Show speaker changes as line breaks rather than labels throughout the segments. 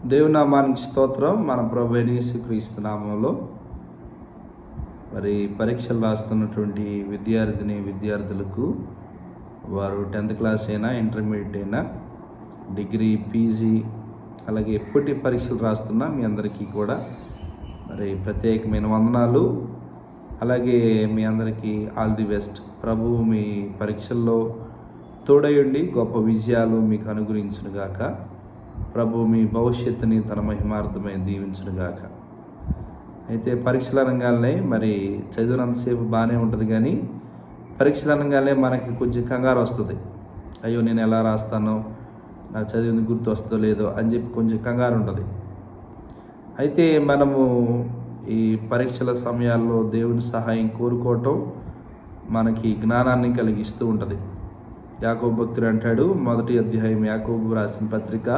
దేవునామానికి స్తోత్రం. మన ప్రభువైన యేసుక్రీస్తు నామములో మరి పరీక్షలు రాస్తున్నటువంటి విద్యార్థులకు వారు 10th క్లాస్ అయినా, ఇంటర్మీడియట్ అయినా, డిగ్రీ, పీజీ, అలాగే పోటీ పరీక్షలు రాస్తున్న మీ అందరికీ కూడా మరి ప్రత్యేకమైన వందనాలు. అలాగే మీ అందరికీ ఆల్ ది బెస్ట్. ప్రభువు మీ పరీక్షల్లో తోడయుండి గొప్ప విజయాలు మీకు అనుగ్రహించునుగాక. ప్రభు మీ భవిష్యత్తుని తన మహిమార్థమై దీవించునుగాక. అయితే పరీక్షలు అనగానే మరి చదివినంతసేపు బాగానే ఉంటుంది, కానీ పరీక్షలు అనగానే మనకి కొంచెం కంగారు వస్తుంది. అయ్యో నేను ఎలా రాస్తానో, నాకు చదివింది గుర్తు వస్తుందో లేదో అని చెప్పి కొంచెం కంగారు ఉంటుంది. అయితే మనము ఈ పరీక్షల సమయాల్లో దేవుని సహాయం కోరుకోవటం మనకి జ్ఞానాన్ని కలిగిస్తూ ఉంటుంది. యాకోబు భక్తుడు అంటాడు, మొదటి అధ్యాయం, యాకోబు రాసిన పత్రిక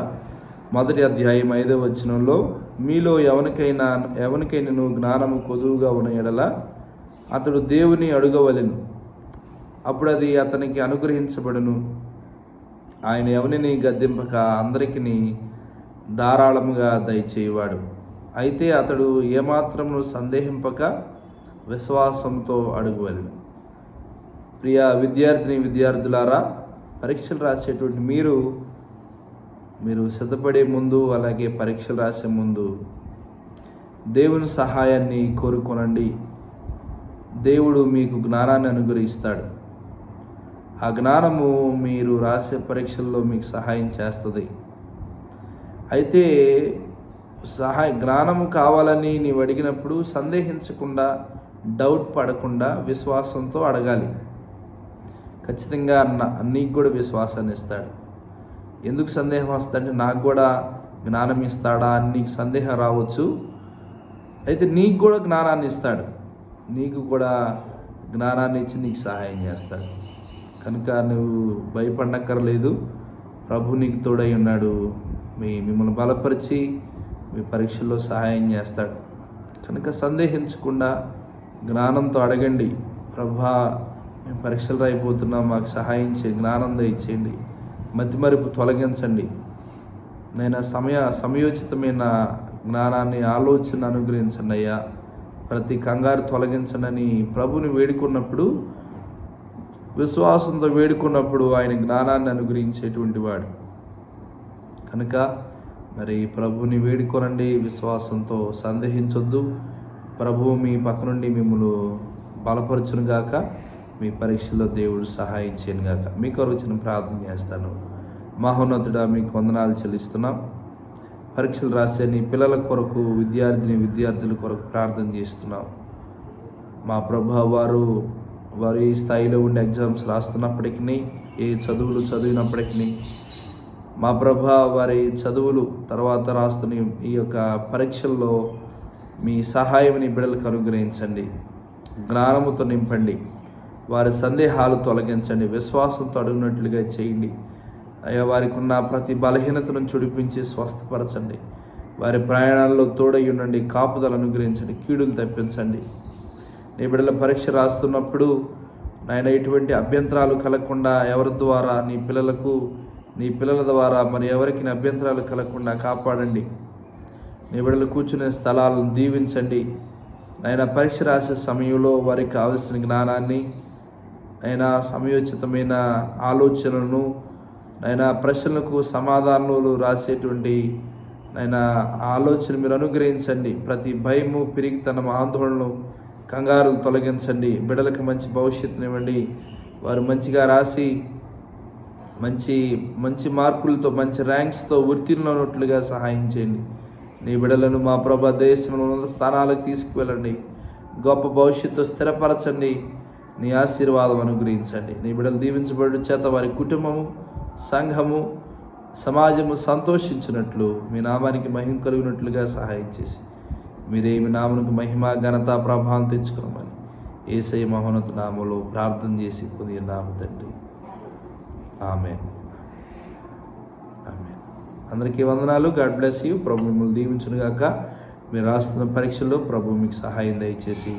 1వ అధ్యాయం 5వ వచనంలో, మీలో ఎవరికైనా జ్ఞానము కొదువుగా ఉన్న ఎడల అతడు దేవుని అడుగవలెను, అప్పుడు అది అతనికి అనుగ్రహించబడును. ఆయన ఎవరిని గద్దింపక అందరికీ ధారాళముగా దయచేయవాడు. అయితే అతడు ఏమాత్రము సందేహింపక విశ్వాసంతో అడుగవలెను. ప్రియ విద్యార్థులారా, పరీక్షలు రాసేటువంటి మీరు సిద్ధపడే ముందు, అలాగే పరీక్షలు రాసే ముందు దేవుని సహాయాన్ని కోరుకోనండి. దేవుడు మీకు జ్ఞానాన్ని అనుగ్రహిస్తాడు. ఆ జ్ఞానము మీరు రాసే పరీక్షల్లో మీకు సహాయం చేస్తుంది. అయితే జ్ఞానము కావాలని నీవు అడిగినప్పుడు సందేహించకుండా, డౌట్ పడకుండా విశ్వాసంతో అడగాలి. ఖచ్చితంగా నీకు కూడా విశ్వాసాన్ని ఇస్తాడు. ఎందుకు సందేహం వస్తుందంటే, నాకు కూడా జ్ఞానం ఇస్తాడా అని నీకు సందేహం రావచ్చు. అయితే నీకు కూడా జ్ఞానాన్ని ఇస్తాడు. నీకు కూడా జ్ఞానాన్ని ఇచ్చి నీకు సహాయం చేస్తాడు. కనుక నువ్వు భయపడనక్కర్లేదు. ప్రభు నీకు తోడై ఉన్నాడు. మిమ్మల్ని బలపరిచి మీ పరీక్షల్లో సహాయం చేస్తాడు. కనుక సందేహించకుండా జ్ఞానంతో అడగండి. ప్రభా, మేము పరీక్షలు రాయిపోతున్నాం, మాకు సహాయం చేయండి, జ్ఞానం దయచేయండి, మతిమరుపు తొలగించండి, నేను సమయోచితమైన జ్ఞానాన్ని, ఆలోచన అనుగ్రహించండి అయ్యా, ప్రతి కంగారు తొలగించండి ప్రభుని వేడుకున్నప్పుడు, విశ్వాసంతో వేడుకున్నప్పుడు ఆయన జ్ఞానాన్ని అనుగ్రహించేటువంటి వాడు. కనుక మరి ప్రభుని వేడుకోనండి విశ్వాసంతో, సందేహించొద్దు. ప్రభువు మీ పక్క నుండి మిమ్మల్ని బలపరచునుగాక. మీ పరీక్షల్లో దేవుడు సహాయం చేయనుగాక. మీ కొరకు చిన్న ప్రార్థన చేస్తాను. మహోన్నతుడా, మీకు వందనాలు చెల్లిస్తున్నాం. పరీక్షలు రాసే నీ పిల్లల కొరకు, విద్యార్థుల కొరకు ప్రార్థన చేస్తున్నాం. మా ప్రభు, వారు ఏ స్థాయిలో ఉండి ఎగ్జామ్స్ రాస్తున్నప్పటికీ, ఏ చదువులు చదివినప్పటికీ, మా ప్రభు, వారి చదువులు తర్వాత రాస్తున్న ఈ యొక్క పరీక్షల్లో మీ సహాయం నీ బిడ్డలకు అనుగ్రహించండి. జ్ఞానముతో నింపండి. వారి సందేహాలు తొలగించండి. విశ్వాసంతో అడుగునట్లుగా చేయండి. అయ్యా, వారికి ఉన్న ప్రతి బలహీనతను చుడిపించి స్వస్థపరచండి. వారి ప్రయాణాల్లో తోడై ఉండండి. కాపుదలు అనుగ్రహించండి. కీడులు తప్పించండి. నీ బిడ్డల పరీక్ష రాస్తున్నప్పుడు నాయన ఎటువంటి అభ్యంతరాలు కలగకుండా, ఎవరి ద్వారా, నీ పిల్లల ద్వారా మరి ఎవరికి అభ్యంతరాలు కలగకుండా కాపాడండి. నీ బిడ్డలు కూర్చునే స్థలాలను దీవించండి. నాయన పరీక్ష రాసే సమయంలో వారికి కావలసిన జ్ఞానాన్ని, అయినా సమయోచితమైన ఆలోచనలను, అయినా ప్రశ్నలకు సమాధానాలు రాసేటువంటి ఆలోచన మీరు అనుగ్రహించండి. ప్రతి భయము, పిరిగితనం, ఆందోళనలు, కంగారులు తొలగించండి. బిడ్డలకు మంచి భవిష్యత్తునివ్వండి. వారు మంచిగా రాసి మంచి మార్కులతో, మంచి ర్యాంక్స్తో ఉత్తీర్ణులైనట్లుగా సహాయం చేయండి. నీ బిడ్డలను మా ప్రభు దేశంలో ఉన్నత స్థానాలకు తీసుకువెళ్ళండి. గొప్ప భవిష్యత్తు స్థిరపరచండి. నీ ఆశీర్వాదం అనుగ్రహించండి. నీ బిడ్డలు దీవించబడు చేత వారి కుటుంబము, సంఘము, సమాజము సంతోషించినట్లు, మీ నామానికి మహిమ కలిగినట్లుగా సహాయం చేసి మీరే మీ నామనికి మహిమ, ఘనత, ప్రభావం తెచ్చుకోమని యేసయ్య మహోన్నత నామములో ప్రార్థన చేసి పొందినాము తండ్రి. ఆమేన్. ఆమేన్. అందరికీ వందనాలు. God bless you. ప్రభు మిమ్మల్ని దీవించునుగాక. మీరు రాస్తున్న పరీక్షల్లో ప్రభు మీకు సహాయం దయచేసి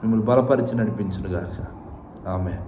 మిమ్మల్ని బలపరిచి నడిపించునుగాక. ఆమేన్.